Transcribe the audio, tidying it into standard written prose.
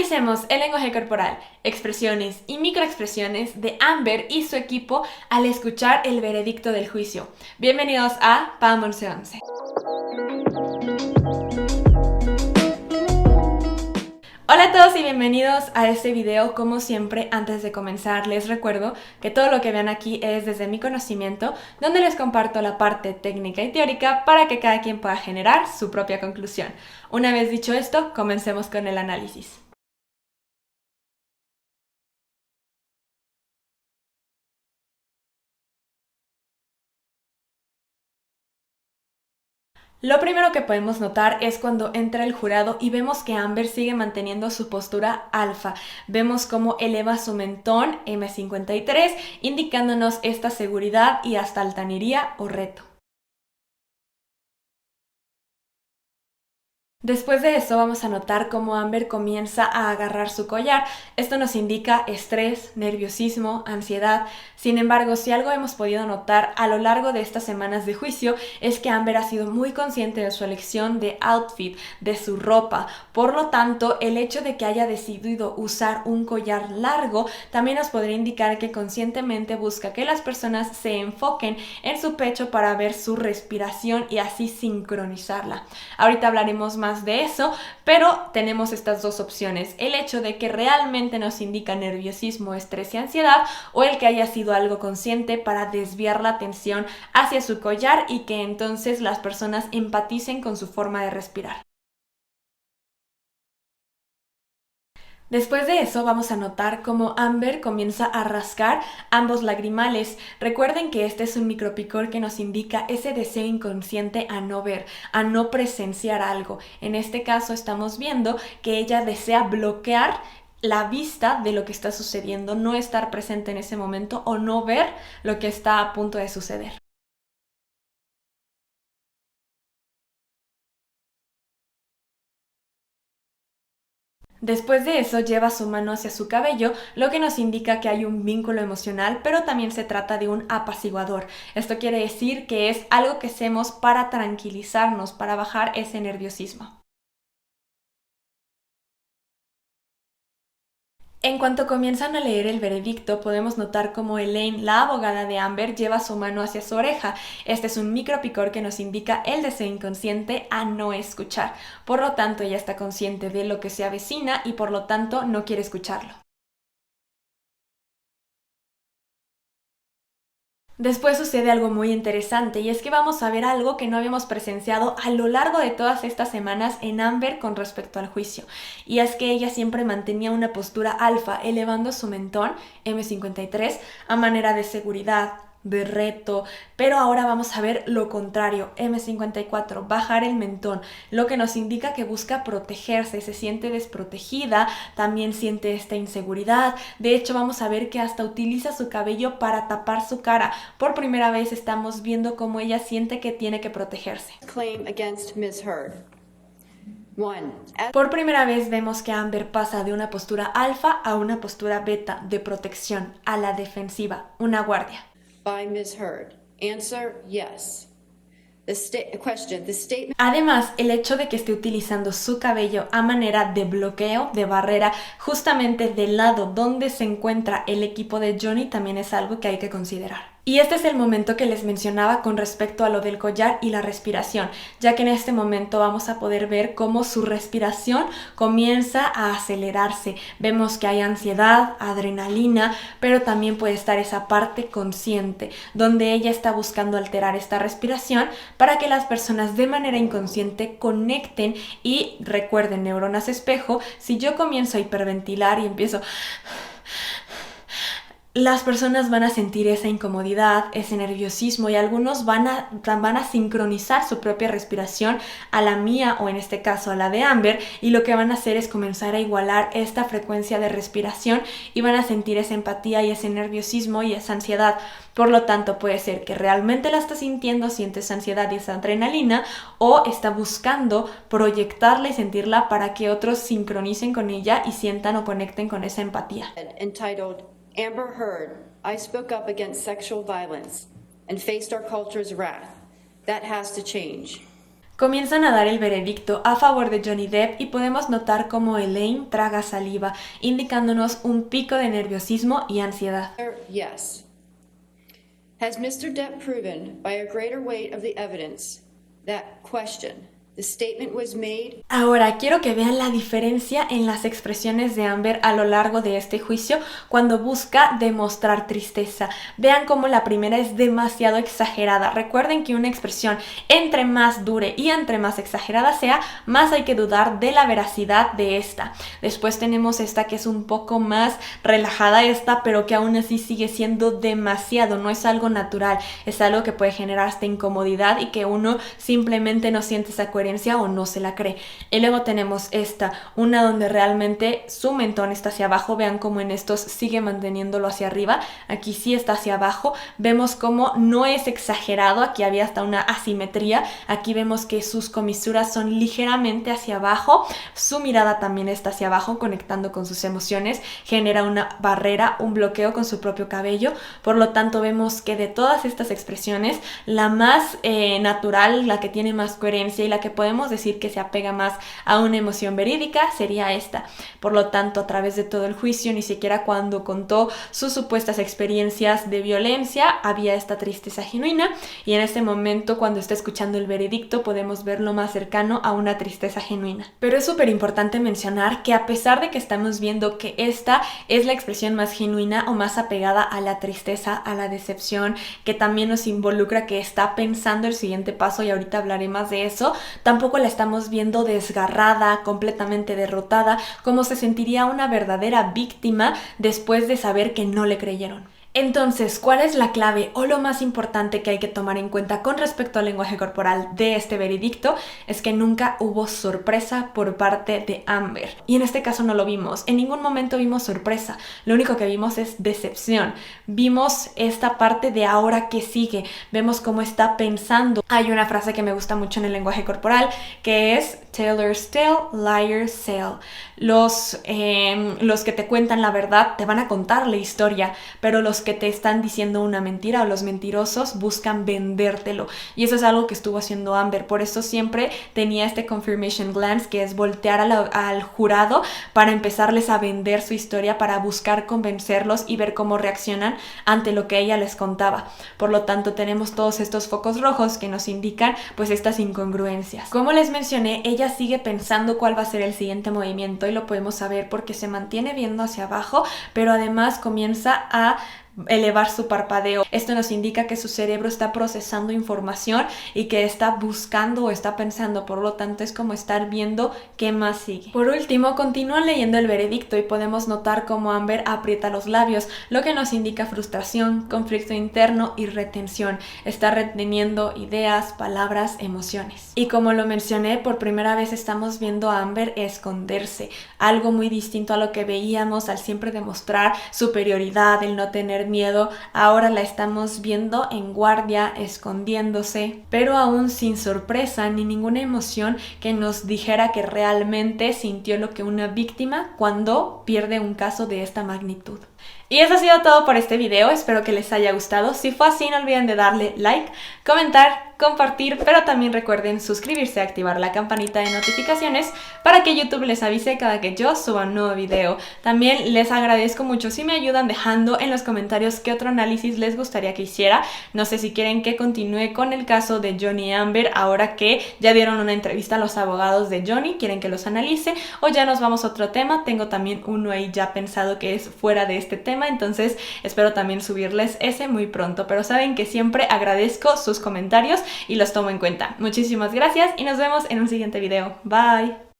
Analicemos el lenguaje corporal, expresiones y microexpresiones de Amber y su equipo al escuchar el veredicto del juicio. Bienvenidos a PAM 1111. Hola a todos y bienvenidos a este video. Como siempre, antes de comenzar les recuerdo que todo lo que vean aquí es desde mi conocimiento, donde les comparto la parte técnica y teórica para que cada quien pueda generar su propia conclusión. Una vez dicho esto, comencemos con el análisis. Lo primero que podemos notar es cuando entra el jurado y vemos que Amber sigue manteniendo su postura alfa. Vemos cómo eleva su mentón M53, indicándonos esta seguridad y hasta altanería o reto. Después de eso vamos a notar cómo Amber comienza a agarrar su collar. Esto nos indica estrés, nerviosismo, ansiedad. Sin embargo, si algo hemos podido notar a lo largo de estas semanas de juicio es que Amber ha sido muy consciente de su elección de outfit, de su ropa. Por lo tanto, el hecho de que haya decidido usar un collar largo también nos podría indicar que conscientemente busca que las personas se enfoquen en su pecho para ver su respiración y así sincronizarla. Ahorita hablaremos más de eso, pero tenemos estas dos opciones: el hecho de que realmente nos indica nerviosismo, estrés y ansiedad, o el que haya sido algo consciente para desviar la atención hacia su collar y que entonces las personas empaticen con su forma de respirar. Después de eso vamos a notar cómo Amber comienza a rascar ambos lagrimales. Recuerden que este es un micropicor que nos indica ese deseo inconsciente a no ver, a no presenciar algo. En este caso estamos viendo que ella desea bloquear la vista de lo que está sucediendo, no estar presente en ese momento o no ver lo que está a punto de suceder. Después de eso lleva su mano hacia su cabello, lo que nos indica que hay un vínculo emocional, pero también se trata de un apaciguador. Esto quiere decir que es algo que hacemos para tranquilizarnos, para bajar ese nerviosismo. En cuanto comienzan a leer el veredicto, podemos notar cómo Elaine, la abogada de Amber, lleva su mano hacia su oreja. Este es un micropicor que nos indica el deseo inconsciente a no escuchar. Por lo tanto, ella está consciente de lo que se avecina y por lo tanto no quiere escucharlo. Después sucede algo muy interesante y es que vamos a ver algo que no habíamos presenciado a lo largo de todas estas semanas en Amber con respecto al juicio. Y es que ella siempre mantenía una postura alfa, elevando su mentón M53 a manera de seguridad, de reto, pero ahora vamos a ver lo contrario, M54, bajar el mentón, lo que nos indica que busca protegerse, se siente desprotegida, también siente esta inseguridad. De hecho, vamos a ver que hasta utiliza su cabello para tapar su cara. Por primera vez estamos viendo cómo ella siente que tiene que protegerse. Por primera vez vemos que Amber pasa de una postura alfa a una postura beta, de protección, a la defensiva, una guardia. By Ms. Heard. Answer, yes. Además, el hecho de que esté utilizando su cabello a manera de bloqueo, de barrera, justamente del lado donde se encuentra el equipo de Johnny, también es algo que hay que considerar. Y este es el momento que les mencionaba con respecto a lo del collar y la respiración, ya que en este momento vamos a poder ver cómo su respiración comienza a acelerarse. Vemos que hay ansiedad, adrenalina, pero también puede estar esa parte consciente, donde ella está buscando alterar esta respiración para que las personas de manera inconsciente conecten y recuerden, neuronas espejo. Si yo comienzo a hiperventilar y empiezo, las personas van a sentir esa incomodidad, ese nerviosismo, y algunos van a sincronizar su propia respiración a la mía, o en este caso a la de Amber, y lo que van a hacer es comenzar a igualar esta frecuencia de respiración y van a sentir esa empatía y ese nerviosismo y esa ansiedad. Por lo tanto, puede ser que realmente la está sintiendo, sientes ansiedad y esa adrenalina, o está buscando proyectarla y sentirla para que otros sincronicen con ella y sientan o conecten con esa empatía. Entitled Amber Heard, I spoke up against sexual violence and faced our culture's wrath. That has to change. Comienzan a dar el veredicto a favor de Johnny Depp y podemos notar cómo Elaine traga saliva, indicándonos un pico de nerviosismo y ansiedad. Yes. Has Mr. Depp proven by a greater weight of the evidence that question? The statement was made. Ahora, quiero que vean la diferencia en las expresiones de Amber a lo largo de este juicio cuando busca demostrar tristeza. Vean cómo la primera es demasiado exagerada. Recuerden que una expresión entre más dure y entre más exagerada sea, más hay que dudar de la veracidad de esta. Después tenemos esta que es un poco más relajada pero que aún así sigue siendo demasiado. No es algo natural, es algo que puede generar hasta incomodidad y que uno simplemente no siente esa coherencia o no se la cree. Y luego tenemos esta, una donde realmente su mentón está hacia abajo. Vean cómo en estos sigue manteniéndolo hacia arriba, aquí sí está hacia abajo. Vemos cómo no es exagerado, aquí había hasta una asimetría. Aquí vemos que sus comisuras son ligeramente hacia abajo, su mirada también está hacia abajo, conectando con sus emociones, genera una barrera, un bloqueo con su propio cabello. Por lo tanto, vemos que de todas estas expresiones, la más natural, la que tiene más coherencia y la que podemos decir que se apega más a una emoción verídica sería esta. Por lo tanto, a través de todo el juicio, ni siquiera cuando contó sus supuestas experiencias de violencia, había esta tristeza genuina, y en este momento, cuando está escuchando el veredicto, podemos verlo más cercano a una tristeza genuina. Pero es súper importante mencionar que a pesar de que estamos viendo que esta es la expresión más genuina o más apegada a la tristeza, a la decepción, que también nos involucra que está pensando el siguiente paso, y ahorita hablaré más de eso, tampoco la estamos viendo desgarrada, completamente derrotada, como se sentiría una verdadera víctima después de saber que no le creyeron. Entonces, ¿cuál es la clave o lo más importante que hay que tomar en cuenta con respecto al lenguaje corporal de este veredicto? Es que nunca hubo sorpresa por parte de Amber. Y en este caso no lo vimos. En ningún momento vimos sorpresa. Lo único que vimos es decepción. Vimos esta parte de ahora que sigue. Vemos cómo está pensando. Hay una frase que me gusta mucho en el lenguaje corporal que es Tailor's tale, liar's sale. Los que te cuentan la verdad te van a contar la historia, pero los que te están diciendo una mentira o los mentirosos buscan vendértelo. Y eso es algo que estuvo haciendo Amber. Por eso siempre tenía este confirmation glance, que es voltear al jurado para empezarles a vender su historia, para buscar convencerlos y ver cómo reaccionan ante lo que ella les contaba. Por lo tanto, tenemos todos estos focos rojos que nos indican pues estas incongruencias. Como les mencioné, ella sigue pensando cuál va a ser el siguiente movimiento, y lo podemos saber porque se mantiene viendo hacia abajo, pero además comienza a elevar su parpadeo. Esto nos indica que su cerebro está procesando información y que está buscando o está pensando. Por lo tanto, es como estar viendo qué más sigue. Por último, continúan leyendo el veredicto y podemos notar cómo Amber aprieta los labios, lo que nos indica frustración, conflicto interno y retención. Está reteniendo ideas, palabras, emociones. Y como lo mencioné, por primera vez estamos viendo a Amber esconderse, algo muy distinto a lo que veíamos al siempre demostrar superioridad, el no tener miedo. Ahora la estamos viendo en guardia, escondiéndose, pero aún sin sorpresa ni ninguna emoción que nos dijera que realmente sintió lo que una víctima cuando pierde un caso de esta magnitud. Y eso ha sido todo por este video, espero que les haya gustado. Si fue así, no olviden de darle like, comentar, compartir, pero también recuerden suscribirse y activar la campanita de notificaciones para que YouTube les avise cada que yo suba un nuevo video. También les agradezco mucho si me ayudan dejando en los comentarios qué otro análisis les gustaría que hiciera. No sé si quieren que continúe con el caso de Johnny y Amber ahora que ya dieron una entrevista a los abogados de Johnny, quieren que los analice, o ya nos vamos a otro tema. Tengo también uno ahí ya pensado que es fuera de este tema, entonces espero también subirles ese muy pronto, pero saben que siempre agradezco sus comentarios y los tomo en cuenta. Muchísimas gracias y nos vemos en un siguiente video. Bye.